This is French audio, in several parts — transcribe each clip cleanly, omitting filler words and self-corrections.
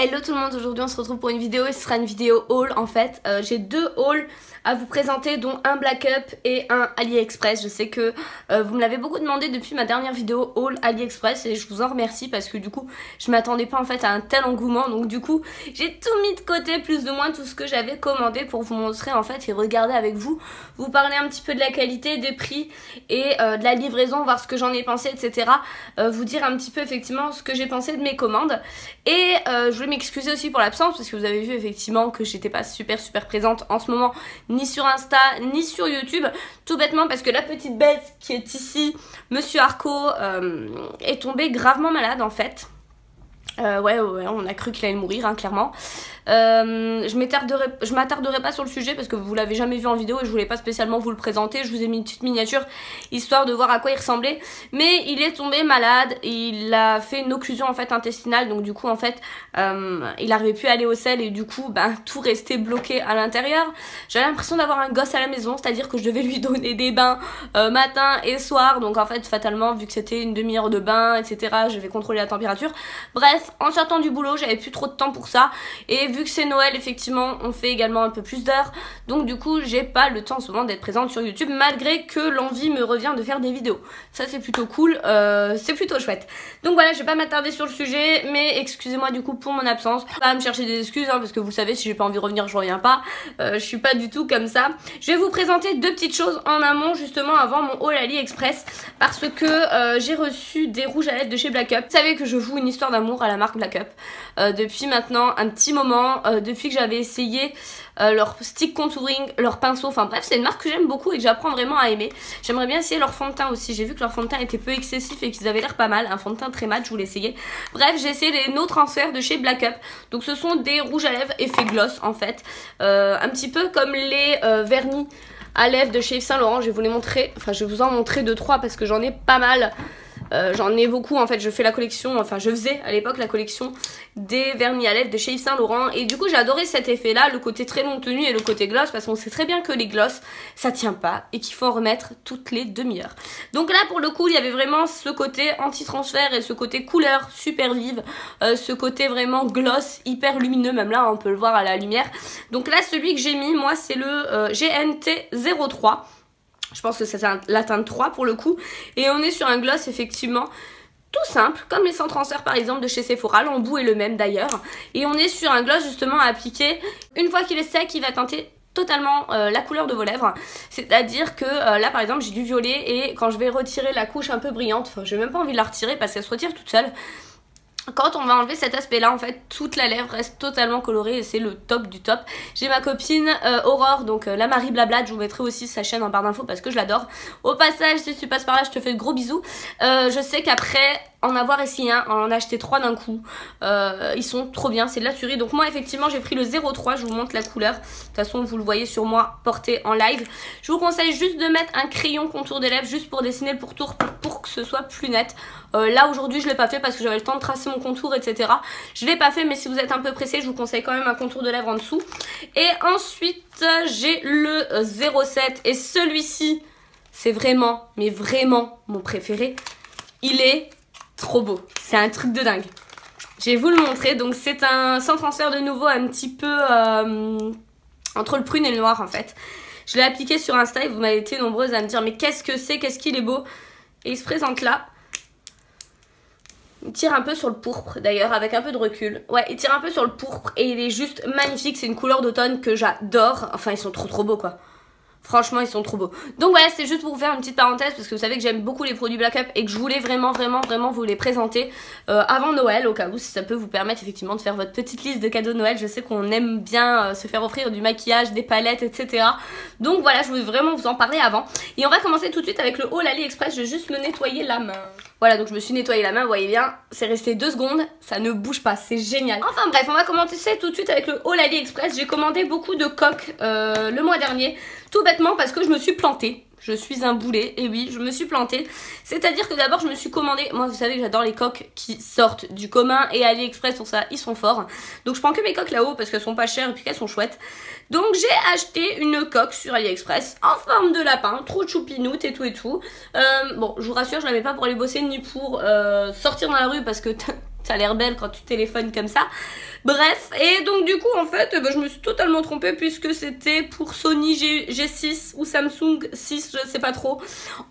Hello tout le monde, aujourd'hui on se retrouve pour une vidéo et ce sera une vidéo haul en fait. J'ai deux hauls à vous présenter dont un Black Up et un AliExpress. Je sais que vous me l'avez beaucoup demandé depuis ma dernière vidéo haul AliExpress et je vous en remercie parce que du coup je m'attendais pas en fait à un tel engouement. Donc du coup j'ai tout mis de côté, plus ou moins tout ce que j'avais commandé pour vous montrer en fait et regarder avec vous. Vous parler un petit peu de la qualité, des prix et de la livraison, voir ce que j'en ai pensé, etc. Vous dire un petit peu effectivement ce que j'ai pensé de mes commandes. Et je voulais m'excuser aussi pour l'absence parce que vous avez vu effectivement que j'étais pas super présente en ce moment, ni sur Insta ni sur YouTube, tout bêtement parce que la petite bête qui est ici, Monsieur Arco, est tombé gravement malade en fait. Ouais, on a cru qu'il allait mourir, hein, clairement. Je m'attarderai pas sur le sujet parce que vous l'avez jamais vu en vidéo et je voulais pas spécialement vous le présenter. Je vous ai mis une petite miniature histoire de voir à quoi il ressemblait. Mais il est tombé malade, il a fait une occlusion en fait intestinale, donc du coup en fait il arrivait plus à aller au sel et du coup tout restait bloqué à l'intérieur. J'avais l'impression d'avoir un gosse à la maison, c'est-à-dire que je devais lui donner des bains matin et soir. Donc en fait fatalement, vu que c'était une demi-heure de bain, etc., je vais contrôler la température. Bref, en sortant du boulot, j'avais plus trop de temps pour ça. Et vu que c'est Noël, effectivement, on fait également un peu plus d'heures. Donc du coup, j'ai pas le temps souvent d'être présente sur YouTube, malgré que l'envie me revient de faire des vidéos. Ça, c'est plutôt cool, c'est plutôt chouette. Donc voilà, je vais pas m'attarder sur le sujet, mais excusez-moi du coup pour mon absence. Pas me chercher des excuses, hein, parce que vous savez, si j'ai pas envie de revenir, je reviens pas. Je suis pas du tout comme ça. Je vais vous présenter deux petites choses en amont, justement, avant mon haul AliExpress, parce que j'ai reçu des rouges à lèvres de chez Black Up. Vous savez que je joue une histoire d'amour à la marque Black Up depuis maintenant un petit moment, depuis que j'avais essayé leur stick contouring, leur pinceau, enfin bref, c'est une marque que j'aime beaucoup et que j'apprends vraiment à aimer. J'aimerais bien essayer leur fond de teint aussi. J'ai vu que leur fond de teint était peu excessif et qu'ils avaient l'air pas mal, un fond de teint très mat, je voulais essayer. Bref, j'ai essayé les No Transfer de chez Black Up. Donc ce sont des rouges à lèvres effet gloss en fait, un petit peu comme les vernis à lèvres de chez Yves Saint Laurent. Je vais vous les montrer, enfin je vais vous en montrer 2-3 parce que j'en ai pas mal. J'en ai beaucoup en fait, je fais la collection, enfin je faisais à l'époque la collection des vernis à lèvres de chez Yves Saint Laurent et du coup j'ai adoré cet effet là, le côté très longue tenue et le côté gloss, parce qu'on sait très bien que les gloss ça tient pas et qu'il faut en remettre toutes les demi-heures. Donc là pour le coup il y avait vraiment ce côté anti-transfert et ce côté couleur super vive, ce côté vraiment gloss hyper lumineux, même là on peut le voir à la lumière. Donc là celui que j'ai mis moi c'est le GNT03. Je pense que c'est la teinte 3 pour le coup. Et on est sur un gloss effectivement tout simple, comme les sans transfert par exemple de chez Sephora. L'embout est le même d'ailleurs. Et on est sur un gloss justement à appliquer. Une fois qu'il est sec, il va teinter totalement la couleur de vos lèvres. C'est-à-dire que là par exemple j'ai du violet et quand je vais retirer la couche un peu brillante, enfin j'ai même pas envie de la retirer parce qu'elle se retire toute seule. Quand on va enlever cet aspect là en fait toute la lèvre reste totalement colorée et c'est le top du top. J'ai ma copine Aurore, donc la Marie Blabla, je vous mettrai aussi sa chaîne en barre d'infos parce que je l'adore. Au passage si tu passes par là je te fais de gros bisous. Je sais qu'après en avoir essayé un, en acheter 3 d'un coup, ils sont trop bien, c'est de la tuerie. Donc moi effectivement j'ai pris le 03, je vous montre la couleur. De toute façon vous le voyez sur moi porté en live. Je vous conseille juste de mettre un crayon contour des lèvres juste pour dessiner le pourtour pour que ce soit plus net. Là aujourd'hui je l'ai pas fait parce que j'avais le temps de tracer mon contour, etc. Je l'ai pas fait, mais si vous êtes un peu pressé je vous conseille quand même un contour de lèvres en dessous. Et ensuite j'ai le 07 et celui-ci c'est vraiment, mais vraiment mon préféré. Il est trop beau, c'est un truc de dingue. Je vais vous le montrer. Donc c'est un sans transfert de nouveau un petit peu entre le prune et le noir en fait. Je l'ai appliqué sur Insta et vous m'avez été nombreuses à me dire mais qu'est-ce que c'est, qu'est-ce qu'il est beau. Et il se présente là. Il tire un peu sur le pourpre d'ailleurs avec un peu de recul. Ouais, il tire un peu sur le pourpre et il est juste magnifique. C'est une couleur d'automne que j'adore. Enfin ils sont trop beaux quoi. Franchement ils sont trop beaux. Donc voilà, c'est juste pour vous faire une petite parenthèse parce que vous savez que j'aime beaucoup les produits Black Up et que je voulais vraiment vous les présenter avant Noël, au cas où si ça peut vous permettre effectivement de faire votre petite liste de cadeaux de Noël. Je sais qu'on aime bien se faire offrir du maquillage, des palettes, etc. Donc voilà, je voulais vraiment vous en parler avant. Et on va commencer tout de suite avec le haul AliExpress. Je vais juste me nettoyer la main. Voilà, donc je me suis nettoyé la main, vous voyez bien, c'est resté 2 secondes, ça ne bouge pas, c'est génial. Enfin bref, on va commencer tout de suite avec le haul AliExpress. J'ai commandé beaucoup de coques le mois dernier, tout bêtement parce que je me suis plantée. Je suis un boulet, et oui, je me suis plantée. C'est-à-dire que d'abord, je me suis commandé... Moi, vous savez que j'adore les coques qui sortent du commun, et AliExpress, pour ça, ils sont forts. Donc, je prends que mes coques là-haut, parce qu'elles sont pas chères et puis qu'elles sont chouettes. Donc, j'ai acheté une coque sur AliExpress, en forme de lapin, trop choupinoute et tout et tout. Bon, je vous rassure, je l'avais pas pour aller bosser, ni pour sortir dans la rue, parce que... Ça a l'air belle quand tu téléphones comme ça. Bref, et donc du coup en fait je me suis totalement trompée puisque c'était pour Sony G6 ou Samsung 6, je sais pas trop.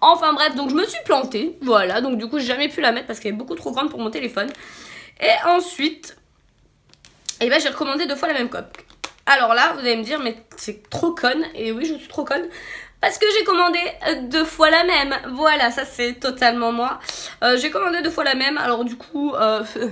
Enfin bref, donc je me suis plantée, voilà, donc du coup j'ai jamais pu la mettre parce qu'elle est beaucoup trop grande pour mon téléphone. Et ensuite, et ben j'ai recommandé 2 fois la même coque. Alors là, vous allez me dire, mais c'est trop conne, et oui je suis trop conne. Parce que j'ai commandé 2 fois la même. Voilà, ça c'est totalement moi. J'ai commandé 2 fois la même. Alors du coup,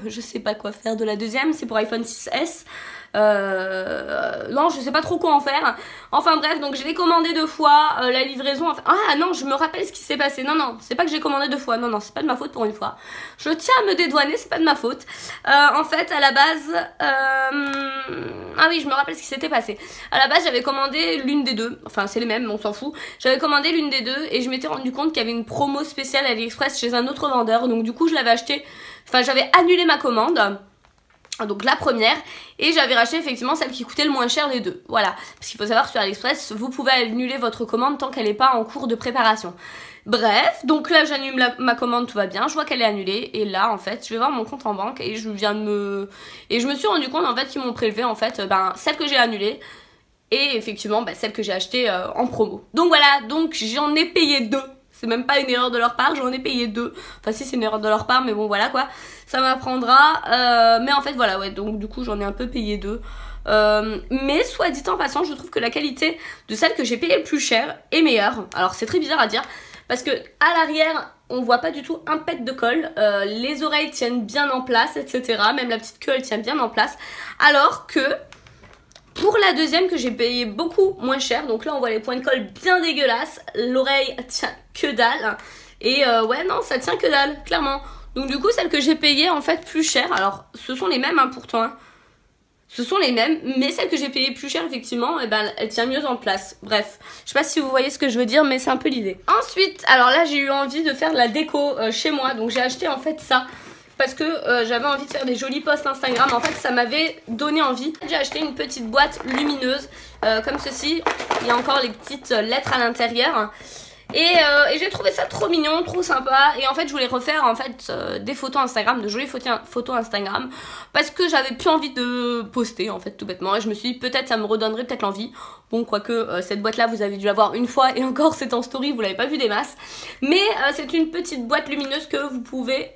je sais pas quoi faire de la deuxième. C'est pour iPhone 6S. Non, je sais pas trop quoi en faire. Enfin bref, donc je l'ai commandé 2 fois. La livraison... Enfin... Ah non, je me rappelle ce qui s'est passé. Non, c'est pas que j'ai commandé 2 fois. Non, c'est pas de ma faute pour une fois. Je tiens à me dédouaner, c'est pas de ma faute. En fait, à la base... Ah oui, je me rappelle ce qui s'était passé. À la base, j'avais commandé l'une des deux. Enfin, c'est les mêmes, on s'en fout. J'avais commandé l'une des deux et je m'étais rendu compte qu'il y avait une promo spéciale à AliExpress chez un autre vendeur. Donc du coup, je l'avais acheté... Enfin, j'avais annulé ma commande. Donc la première, et j'avais racheté effectivement celle qui coûtait le moins cher des deux. Voilà, parce qu'il faut savoir que sur AliExpress, vous pouvez annuler votre commande tant qu'elle n'est pas en cours de préparation. Bref, donc là j'annule ma commande, tout va bien, je vois qu'elle est annulée, et là en fait je vais voir mon compte en banque et je me suis rendu compte en fait qu'ils m'ont prélevé en fait celle que j'ai annulée et effectivement celle que j'ai achetée en promo. Donc voilà, donc j'en ai payé 2. C'est même pas une erreur de leur part, j'en ai payé 2. Enfin si, c'est une erreur de leur part, mais bon voilà quoi. Ça m'apprendra. Mais en fait voilà, ouais, donc du coup j'en ai un peu payé 2. Mais soit dit en passant, je trouve que la qualité de celle que j'ai payée le plus cher est meilleure. Alors c'est très bizarre à dire, parce que à l'arrière, on voit pas du tout un pet de colle. Les oreilles tiennent bien en place, etc. Même la petite queue, elle tient bien en place. Alors que... pour la deuxième que j'ai payé beaucoup moins cher, donc là on voit les points de colle bien dégueulasses, l'oreille tient que dalle, et ouais non ça tient que dalle, clairement. Donc du coup celle que j'ai payée en fait plus cher, alors ce sont les mêmes hein, pourtant, hein. Ce sont les mêmes, mais celle que j'ai payée plus cher effectivement, elle tient mieux en place. Bref, je sais pas si vous voyez ce que je veux dire, mais c'est un peu l'idée. Ensuite, alors là j'ai eu envie de faire de la déco chez moi, donc j'ai acheté en fait ça. Parce que j'avais envie de faire des jolis posts Instagram. En fait ça m'avait donné envie. J'ai acheté une petite boîte lumineuse comme ceci. Il y a encore les petites lettres à l'intérieur. Et j'ai trouvé ça trop mignon, trop sympa. Et en fait je voulais refaire en fait des photos Instagram, de jolies photos Instagram. Parce que j'avais plus envie de poster en fait tout bêtement. Et je me suis dit peut-être ça me redonnerait peut-être l'envie. Bon quoique cette boîte là vous avez dû la voir une fois. Et encore c'est en story, vous l'avez pas vu des masses. Mais c'est une petite boîte lumineuse que vous pouvez...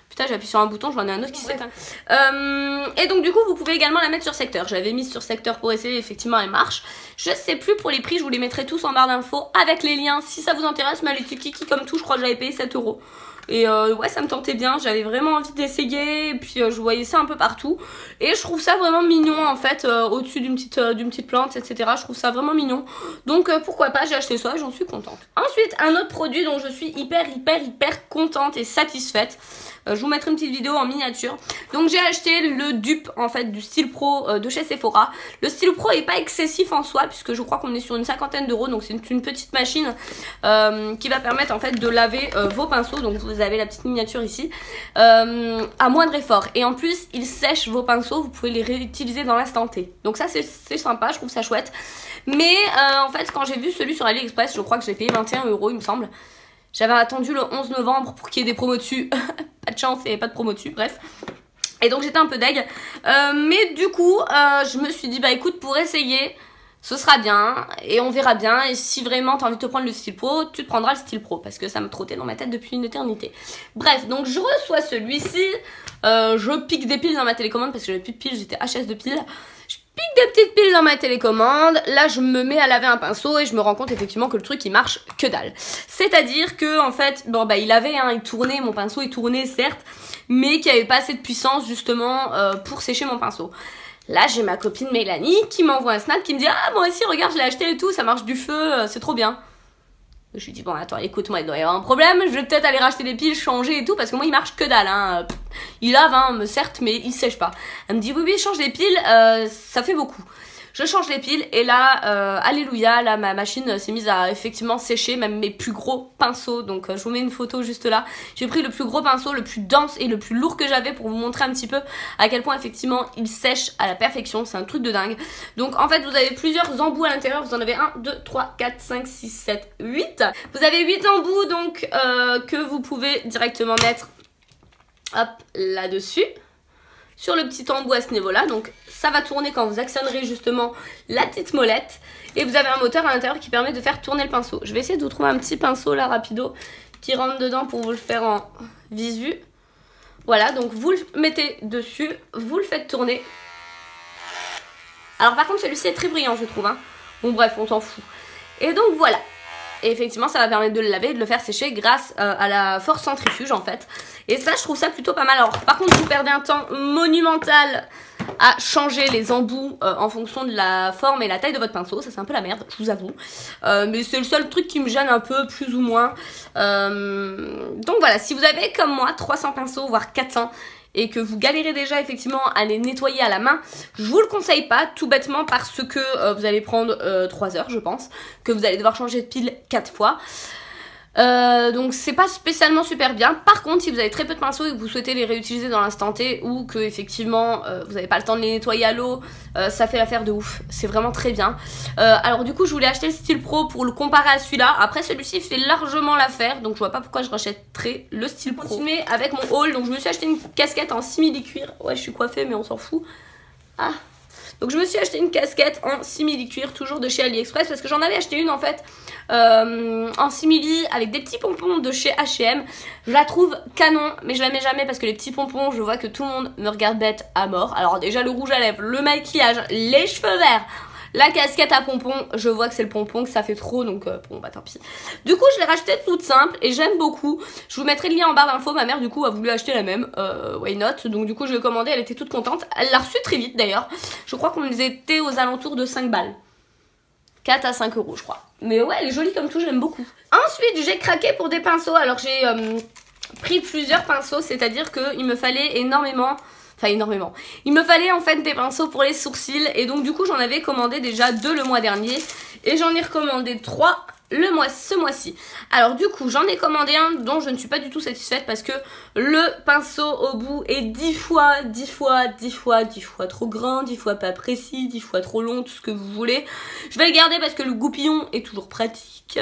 Putain, j'appuie sur un bouton, j'en ai un autre qui s'éteint. Et donc du coup vous pouvez également la mettre sur secteur. J'avais mis sur secteur pour essayer, effectivement elle marche. Je sais plus pour les prix, je vous les mettrai tous en barre d'infos avec les liens. Si ça vous intéresse, ma les Kiki comme tout, je crois que j'avais payé 7 €. Et ouais ça me tentait bien, j'avais vraiment envie d'essayer. Et puis je voyais ça un peu partout. Et je trouve ça vraiment mignon en fait, au-dessus d'une petite plante, etc. Je trouve ça vraiment mignon. Donc pourquoi pas, j'ai acheté ça et j'en suis contente. Ensuite, un autre produit dont je suis hyper contente et satisfaite. Je vous mettrai une petite vidéo en miniature. Donc j'ai acheté le dupe en fait du Style Pro de chez Sephora. Le Style Pro est pas excessif en soi puisque je crois qu'on est sur une 50aine d'euros. Donc c'est une petite machine qui va permettre en fait de laver vos pinceaux. Donc vous avez la petite miniature ici à moindre effort. Et en plus il sèche vos pinceaux, vous pouvez les réutiliser dans l'instant T. Donc ça c'est sympa, je trouve ça chouette. Mais en fait quand j'ai vu celui sur AliExpress, je crois que j'ai payé 21 € il me semble. J'avais attendu le 11 novembre pour qu'il y ait des promos dessus. Pas de chance, il n'y avait pas de promo dessus, bref. Et donc j'étais un peu deg. Mais du coup, je me suis dit, bah écoute, pour essayer, ce sera bien. Et on verra bien. Et si vraiment t'as envie de te prendre le Style Pro, tu te prendras le Style Pro. Parce que ça me trottait dans ma tête depuis une éternité. Bref, donc je reçois celui-ci. Je pique des piles dans ma télécommande parce que j'avais plus de piles, j'étais HS de piles. Je pique des petites piles dans ma télécommande. Là je me mets à laver un pinceau et je me rends compte effectivement que le truc il marche que dalle. C'est-à-dire que en fait, bon bah il avait, hein, il tournait, mon pinceau il tournait certes, mais qu'il n'y avait pas assez de puissance justement pour sécher mon pinceau. Là j'ai ma copine Mélanie qui m'envoie un snap qui me dit ah moi aussi regarde je l'ai acheté et tout, ça marche du feu, c'est trop bien. Je lui dis bon attends écoute-moi il doit y avoir un problème, je vais peut-être aller racheter des piles, changer et tout parce que moi il marche que dalle hein. Il lave hein, certes mais il sèche pas. Elle me dit oui change les piles, ça fait beaucoup. Je change les piles et là, alléluia, là ma machine s'est mise à effectivement sécher même mes plus gros pinceaux. Donc je vous mets une photo juste là. J'ai pris le plus gros pinceau, le plus dense et le plus lourd que j'avais pour vous montrer un petit peu à quel point effectivement il sèche à la perfection. C'est un truc de dingue. Donc en fait vous avez plusieurs embouts à l'intérieur. Vous en avez 1, 2, 3, 4, 5, 6, 7, 8. Vous avez 8 embouts donc que vous pouvez directement mettre hop, là-dessus, sur le petit embout à ce niveau-là. Donc ça va tourner quand vous actionnerez justement la petite molette. Et vous avez un moteur à l'intérieur qui permet de faire tourner le pinceau. Je vais essayer de vous trouver un petit pinceau là, rapido, qui rentre dedans pour vous le faire en visu. Voilà, donc vous le mettez dessus, vous le faites tourner. Alors par contre celui-ci est très brillant je trouve, hein. Bon bref, on s'en fout. Et donc voilà. Et effectivement ça va permettre de le laver et de le faire sécher grâce à la force centrifuge en fait. Et ça je trouve ça plutôt pas mal. Alors par contre vous perdez un temps monumental à changer les embouts en fonction de la forme et la taille de votre pinceau. Ça c'est un peu la merde, je vous avoue. Mais c'est le seul truc qui me gêne un peu, plus ou moins. Donc voilà, si vous avez comme moi 300 pinceaux, voire 400, et que vous galérez déjà effectivement à les nettoyer à la main, je vous le conseille pas, tout bêtement parce que vous allez prendre 3 heures je pense, que vous allez devoir changer de pile 4 fois. Donc c'est pas spécialement super bien. Par contre si vous avez très peu de pinceaux et que vous souhaitez les réutiliser dans l'instant T, ou que effectivement vous n'avez pas le temps de les nettoyer à l'eau, ça fait l'affaire de ouf, c'est vraiment très bien. Alors du coup je voulais acheter le Style Pro pour le comparer à celui-là. Après celui-ci fait largement l'affaire, donc je vois pas pourquoi je rachèterais le Style Pro. Continuer avec mon haul, donc je me suis acheté une casquette en simili-cuir. Ouais je suis coiffée mais on s'en fout. Ah, donc je me suis acheté une casquette en simili-cuir, toujours de chez AliExpress, parce que j'en avais acheté une en fait en simili avec des petits pompons de chez H&M. Je la trouve canon, mais je la mets jamais parce que les petits pompons, je vois que tout le monde me regarde bête à mort. Alors déjà le rouge à lèvres, le maquillage, les cheveux verts, la casquette à pompons, je vois que c'est le pompon, que ça fait trop, donc bon bah tant pis. Du coup je l'ai rachetée toute simple et j'aime beaucoup. Je vous mettrai le lien en barre d'infos, ma mère du coup a voulu acheter la même, why not. Donc du coup je l'ai commandée, elle était toute contente. Elle l'a reçue très vite d'ailleurs. Je crois qu'on nous était aux alentours de 5 balles. 4 à 5 euros je crois. Mais ouais elle est jolie comme tout, je l'aime beaucoup. Ensuite j'ai craqué pour des pinceaux. Alors j'ai pris plusieurs pinceaux, c'est-à-dire qu'il me fallait énormément... Enfin énormément. Il me fallait en fait des pinceaux pour les sourcils. Et donc du coup j'en avais commandé déjà 2 le mois dernier. Et j'en ai recommandé 3 ce mois-ci. Alors du coup j'en ai commandé un dont je ne suis pas du tout satisfaite, parce que le pinceau au bout est 10 fois trop grand, 10 fois pas précis, 10 fois trop long, tout ce que vous voulez. Je vais le garder parce que le goupillon est toujours pratique.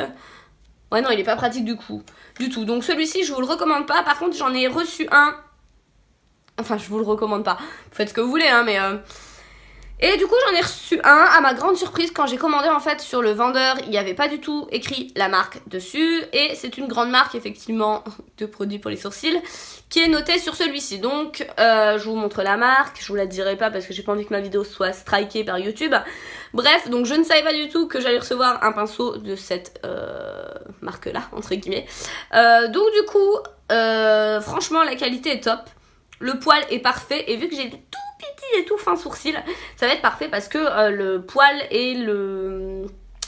Ouais non il est pas pratique du tout. Donc celui-ci je vous le recommande pas. Par contre j'en ai reçu un. Enfin je vous le recommande pas. Vous faites ce que vous voulez hein mais... Et du coup j'en ai reçu un, à ma grande surprise, quand j'ai commandé en fait sur le vendeur, il n'y avait pas du tout écrit la marque dessus. Et c'est une grande marque effectivement de produits pour les sourcils qui est notée sur celui-ci. Donc je vous montre la marque, je vous la dirai pas parce que j'ai pas envie que ma vidéo soit strikée par YouTube. Bref, donc je ne savais pas du tout que j'allais recevoir un pinceau de cette marque là, entre guillemets. Donc du coup, franchement la qualité est top. Le poil est parfait et vu que j'ai des tout petits et tout fins sourcils, ça va être parfait parce que le poil et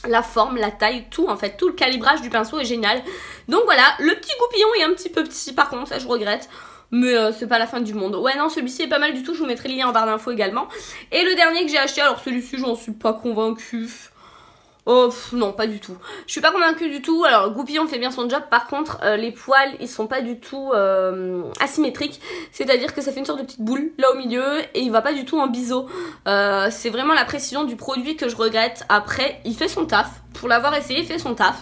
la forme, la taille, tout en fait, tout le calibrage du pinceau est génial. Donc voilà, le petit goupillon est un petit peu petit par contre, ça je regrette. Mais c'est pas la fin du monde. Ouais non celui-ci est pas mal du tout, je vous mettrai le lien en barre d'infos également. Et le dernier que j'ai acheté, alors celui-ci j'en suis pas convaincue. Oh non pas du tout. Je suis pas convaincue du tout. Alors le goupillon fait bien son job. Par contre les poils ils sont pas du tout asymétriques. C'est à dire que ça fait une sorte de petite boule là au milieu. Et il va pas du tout en biseau. C'est vraiment la précision du produit que je regrette. Après il fait son taf. Pour l'avoir essayé il fait son taf.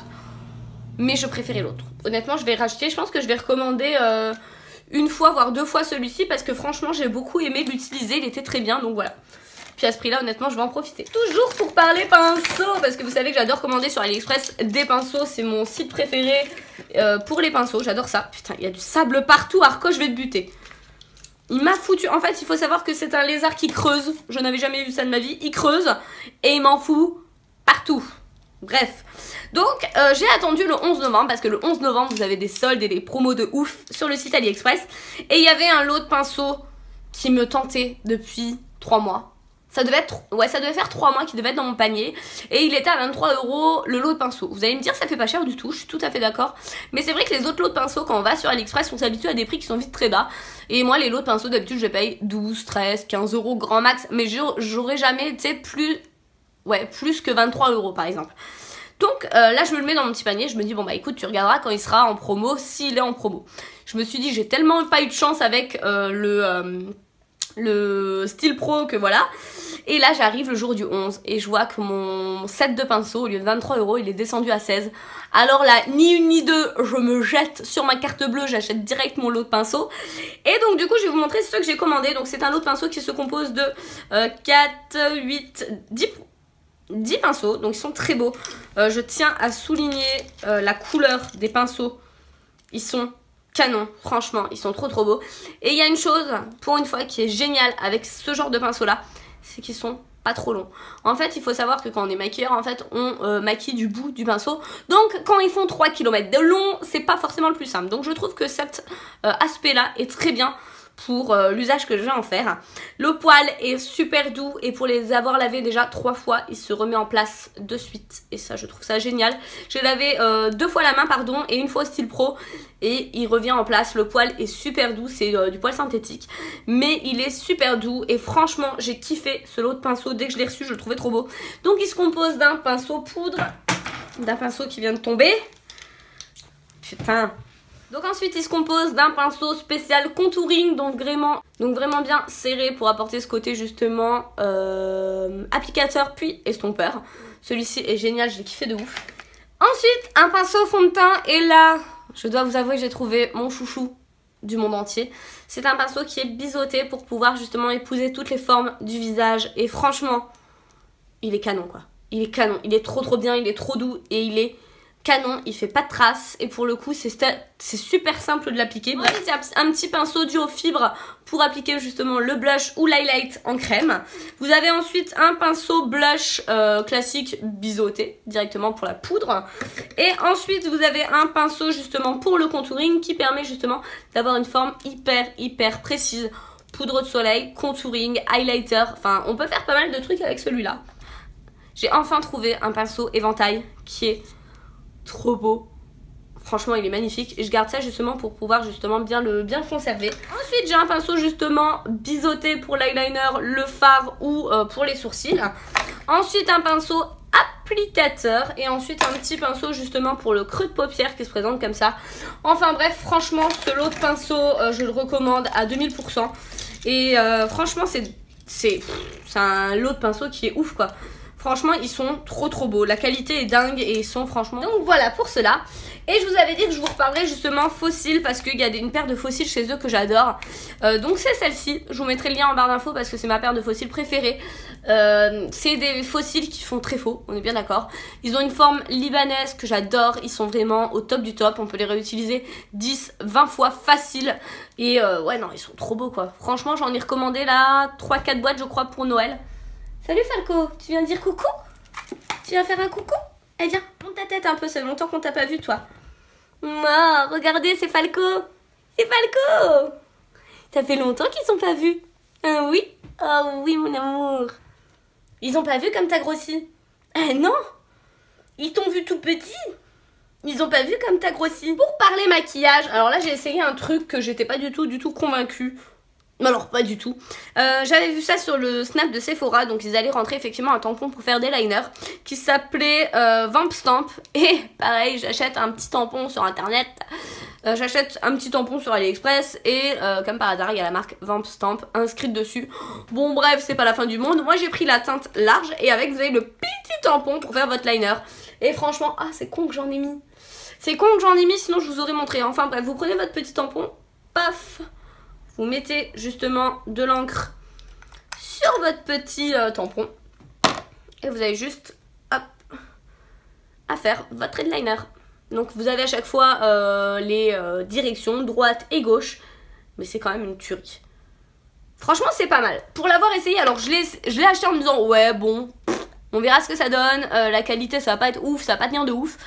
Mais je préférais l'autre. Honnêtement je vais racheter. Je pense que je vais recommander une fois voire 2 fois celui-ci. Parce que franchement j'ai beaucoup aimé l'utiliser. Il était très bien donc voilà. Puis à ce prix là honnêtement je vais en profiter. Toujours pour parler pinceaux, parce que vous savez que j'adore commander sur AliExpress des pinceaux. C'est mon site préféré pour les pinceaux, j'adore ça. Putain il y a du sable partout, Arco je vais te buter. Il m'a foutu, en fait il faut savoir que c'est un lézard qui creuse. Je n'avais jamais vu ça de ma vie, il creuse et il m'en fout partout. Bref, donc j'ai attendu le 11 novembre parce que le 11 novembre vous avez des soldes et des promos de ouf sur le site AliExpress. Et il y avait un lot de pinceaux qui me tentait depuis 3 mois. Ça devait être, ouais, ça devait faire 3 mois qu'il devait être dans mon panier. Et il était à 23 € le lot de pinceaux. Vous allez me dire ça fait pas cher du tout, je suis tout à fait d'accord. Mais c'est vrai que les autres lots de pinceaux quand on va sur AliExpress, on s'habitue à des prix qui sont vite très bas. Et moi les lots de pinceaux d'habitude je les paye 12, 13, 15 € grand max. Mais j'aurais jamais, tu sais, plus que 23 € par exemple. Donc là je me le mets dans mon petit panier, je me dis bon bah écoute tu regarderas quand il sera en promo, s'il est en promo. Je me suis dit j'ai tellement pas eu de chance avec le style pro que voilà. Et là j'arrive le jour du 11 et je vois que mon set de pinceaux au lieu de 23 €, il est descendu à 16. Alors là, ni une ni deux, je me jette sur ma carte bleue, j'achète direct mon lot de pinceaux. Et donc du coup je vais vous montrer ce que j'ai commandé. Donc c'est un lot de pinceaux qui se compose de 4, 8, 10 pinceaux. Donc ils sont très beaux. Je tiens à souligner la couleur des pinceaux. Ils sont canon, franchement, ils sont trop beaux. Et il y a une chose, pour une fois, qui est géniale avec ce genre de pinceau là, c'est qu'ils sont pas trop longs. En fait, il faut savoir que quand on est maquilleur, en fait, on maquille du bout du pinceau. Donc, quand ils font 3 km de long, c'est pas forcément le plus simple. Donc, je trouve que cet aspect-là est très bien pour l'usage que je vais en faire. Le poil est super doux et pour les avoir lavés déjà 3 fois, il se remet en place de suite. Et ça, je trouve ça génial. J'ai lavé 2 fois la main, pardon, et une fois au style pro. Et il revient en place. Le poil est super doux, c'est du poil synthétique. Mais il est super doux et franchement, j'ai kiffé ce lot de pinceaux. Dès que je l'ai reçu, je le trouvais trop beau. Donc il se compose d'un pinceau poudre, d'un pinceau qui vient de tomber. Putain. Donc ensuite il se compose d'un pinceau spécial contouring, donc vraiment bien serré pour apporter ce côté justement applicateur puis estompeur. Celui-ci est génial, j'ai kiffé de ouf. Ensuite un pinceau fond de teint et là je dois vous avouer que j'ai trouvé mon chouchou du monde entier. C'est un pinceau qui est biseauté pour pouvoir justement épouser toutes les formes du visage et franchement il est canon quoi. Il est canon, il est trop bien, il est trop doux et il est canon, il fait pas de traces et pour le coup c'est super simple de l'appliquer. Ensuite il y a un petit pinceau duo fibre pour appliquer justement le blush ou l'highlight en crème. Vous avez ensuite un pinceau blush classique biseauté directement pour la poudre. Et ensuite vous avez un pinceau justement pour le contouring qui permet justement d'avoir une forme hyper précise. Poudre de soleil, contouring, highlighter, enfin on peut faire pas mal de trucs avec celui-là. J'ai enfin trouvé un pinceau éventail qui est trop beau. Franchement il est magnifique et je garde ça justement pour pouvoir justement bien le conserver. Ensuite j'ai un pinceau justement biseauté pour l'eyeliner, le fard ou pour les sourcils. Ensuite un pinceau applicateur et ensuite un petit pinceau justement pour le creux de paupière qui se présente comme ça. Enfin bref, franchement ce lot de pinceaux je le recommande à 2000% et franchement c'est un lot de pinceaux qui est ouf quoi. Franchement, ils sont trop beaux. La qualité est dingue et ils sont franchement... Donc voilà pour cela. Et je vous avais dit que je vous reparlerai justement fossiles parce qu'il y a une paire de fossiles chez eux que j'adore. Donc c'est celle-ci. Je vous mettrai le lien en barre d'infos parce que c'est ma paire de fossiles préférée. C'est des fossiles qui font très faux, on est bien d'accord. Ils ont une forme libanaise que j'adore. Ils sont vraiment au top du top. On peut les réutiliser 10, 20 fois facile. Et ouais, non, ils sont trop beaux quoi. Franchement, j'en ai recommandé là 3-4 boîtes je crois pour Noël. Salut Falco, tu viens dire coucou? Tu viens faire un coucou? Eh viens, monte ta tête un peu, ça fait longtemps qu'on t'a pas vu toi. Oh, regardez, c'est Falco. C'est Falco. Ça fait longtemps qu'ils sont pas vus. Ah oui? Oh oui mon amour. Ils ont pas vu comme t'as grossi? Eh non. Ils t'ont vu tout petit. Ils ont pas vu comme t'as grossi. Pour parler maquillage, alors là j'ai essayé un truc que j'étais pas du tout convaincue. Alors pas du tout. J'avais vu ça sur le snap de Sephora. Donc ils allaient rentrer effectivement un tampon pour faire des liners qui s'appelait Vamp Stamp. Et pareil j'achète un petit tampon sur internet. J'achète un petit tampon sur AliExpress. Et comme par hasard il y a la marque Vamp Stamp inscrite dessus. Bon bref c'est pas la fin du monde. Moi j'ai pris la teinte large. Et avec vous avez le petit tampon pour faire votre liner. Et franchement c'est con que j'en ai mis. C'est con que j'en ai mis sinon je vous aurais montré. Enfin bref vous prenez votre petit tampon. Paf. Vous mettez justement de l'encre sur votre petit tampon. Et vous avez juste hop, à faire votre headliner. Donc vous avez à chaque fois les directions, droite et gauche. Mais c'est quand même une tuerie. Franchement c'est pas mal. Pour l'avoir essayé, alors je l'ai acheté en me disant ouais bon, on verra ce que ça donne. La qualité ça va pas être ouf, ça va pas tenir de ouf.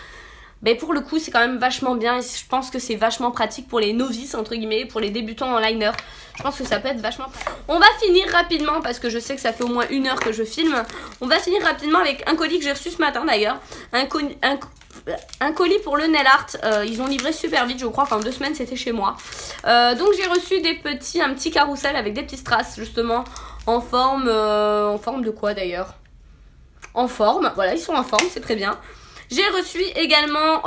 Mais pour le coup c'est quand même vachement bien et je pense que c'est vachement pratique pour les novices entre guillemets, pour les débutants en liner. Je pense que ça peut être vachement pratique. On va finir rapidement parce que je sais que ça fait au moins 1 heure que je filme. On va finir rapidement avec un colis que j'ai reçu ce matin d'ailleurs. Un colis pour le nail art. Ils ont livré super vite je crois, enfin 2 semaines c'était chez moi. Donc j'ai reçu un petit carrousel avec des petits strass justement en forme de quoi d'ailleurs? En forme, voilà ils sont en forme, c'est très bien. J'ai reçu également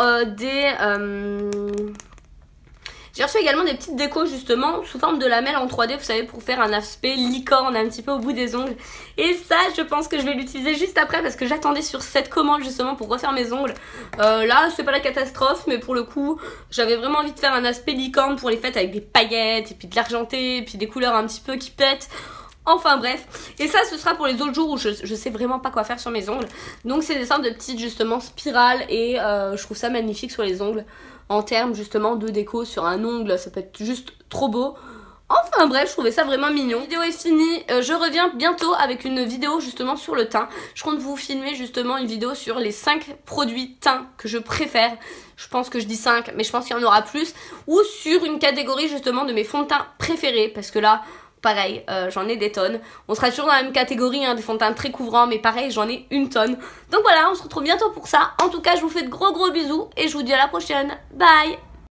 J'ai reçu également des petites décos justement sous forme de lamelles en 3D, vous savez, pour faire un aspect licorne un petit peu au bout des ongles. Et ça, je pense que je vais l'utiliser juste après parce que j'attendais sur cette commande justement pour refaire mes ongles. Là, c'est pas la catastrophe, mais pour le coup, j'avais vraiment envie de faire un aspect licorne pour les fêtes avec des paillettes et puis de l'argenté et puis des couleurs un petit peu qui pètent. Enfin bref, et ça ce sera pour les autres jours où je sais vraiment pas quoi faire sur mes ongles. Donc c'est des sortes de petites justement spirales et je trouve ça magnifique sur les ongles. En termes justement de déco sur un ongle, ça peut être juste trop beau. Enfin bref, je trouvais ça vraiment mignon. La vidéo est finie, je reviens bientôt avec une vidéo justement sur le teint. Je compte vous filmer justement une vidéo sur les 5 produits teint que je préfère. Je pense que je dis 5, mais je pense qu'il y en aura plus. Ou sur une catégorie justement de mes fonds de teint préférés, parce que là... Pareil, j'en ai des tonnes. On sera toujours dans la même catégorie, hein, des fonds de teint très couvrants, mais pareil, j'en ai une tonne. Donc voilà, on se retrouve bientôt pour ça. En tout cas, je vous fais de gros bisous et je vous dis à la prochaine. Bye!